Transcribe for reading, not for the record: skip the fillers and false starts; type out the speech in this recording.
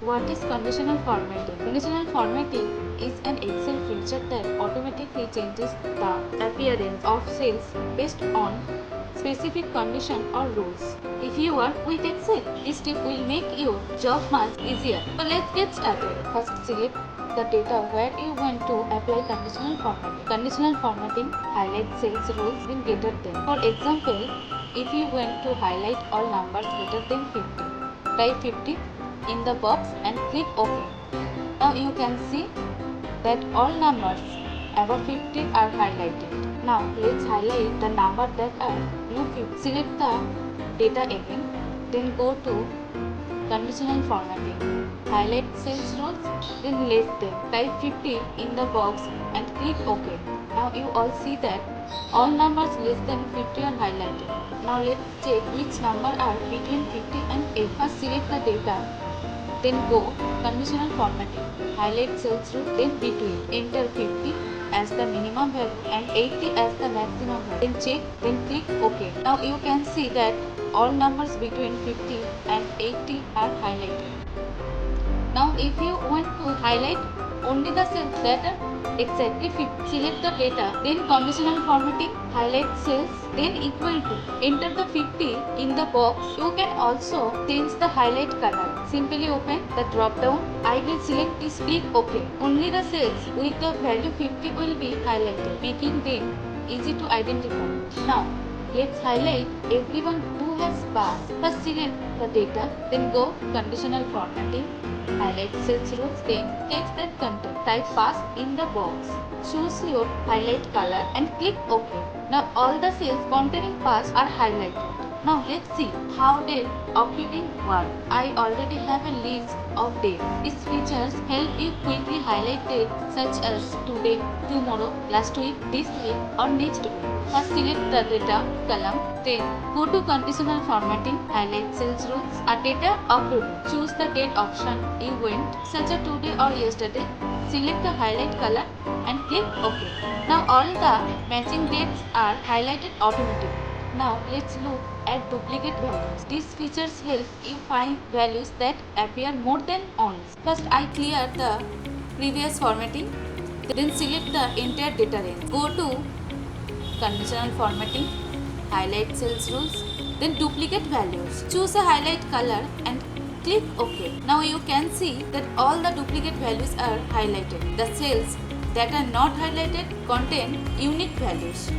What is conditional formatting? Conditional formatting is an Excel feature that automatically changes the appearance of cells based on specific condition or rules. If you work with Excel, this tip will make your job much easier. So let's get started. First, select the data where you want to apply conditional formatting. Conditional formatting highlights cells rules in greater than. For example, if you want to highlight all numbers greater than 50, type 50 in the box and click OK. Now you can see that all numbers above 50 are highlighted. Now let's highlight the number that are below 50. Select the data again, then go to conditional formatting. Highlight cells rows, then less than. Type 50 in the box and click OK. Now you all see that all numbers less than 50 are highlighted. Now let's check which number are between 50 and 8. First select the data, then go conditional formatting. Highlight cells row, then between. Enter 50 as the minimum value and 80 as the maximum value. Then check, then click OK. Now you can see that all numbers between 50 and 80 are highlighted. Now if you want to highlight only the cells that are exactly 50, select the data, then conditional formatting, highlight cells, then equal to. Enter the 50 in the box. You can also change the highlight color. Simply open the drop down. I will select this, click OK. Only the cells with the value 50 will be highlighted, making them easy to identify. Now let's highlight everyone who has passed. First select the data, then go conditional formatting. Highlight cells rows, then text that content. Type pass in the box. Choose your highlight color and click OK. Now all the cells containing pass are highlighted. Now let's see how date updating works. I already have a list of dates. These features help you quickly highlight dates such as today, tomorrow, last week, this week or next week. First select the data column, then go to conditional formatting, highlight cells rules, a data uploaded. Choose the date option you want, such as today or yesterday. Select the highlight color and click OK. Now all the matching dates are highlighted automatically. Now let's look at duplicate values. These features help you find values that appear more than once. First I clear the previous formatting, then select the entire data range. Go to conditional formatting, highlight cells rules, then duplicate values. Choose a highlight color and click OK. Now you can see that all the duplicate values are highlighted. The cells that are not highlighted contain unique values.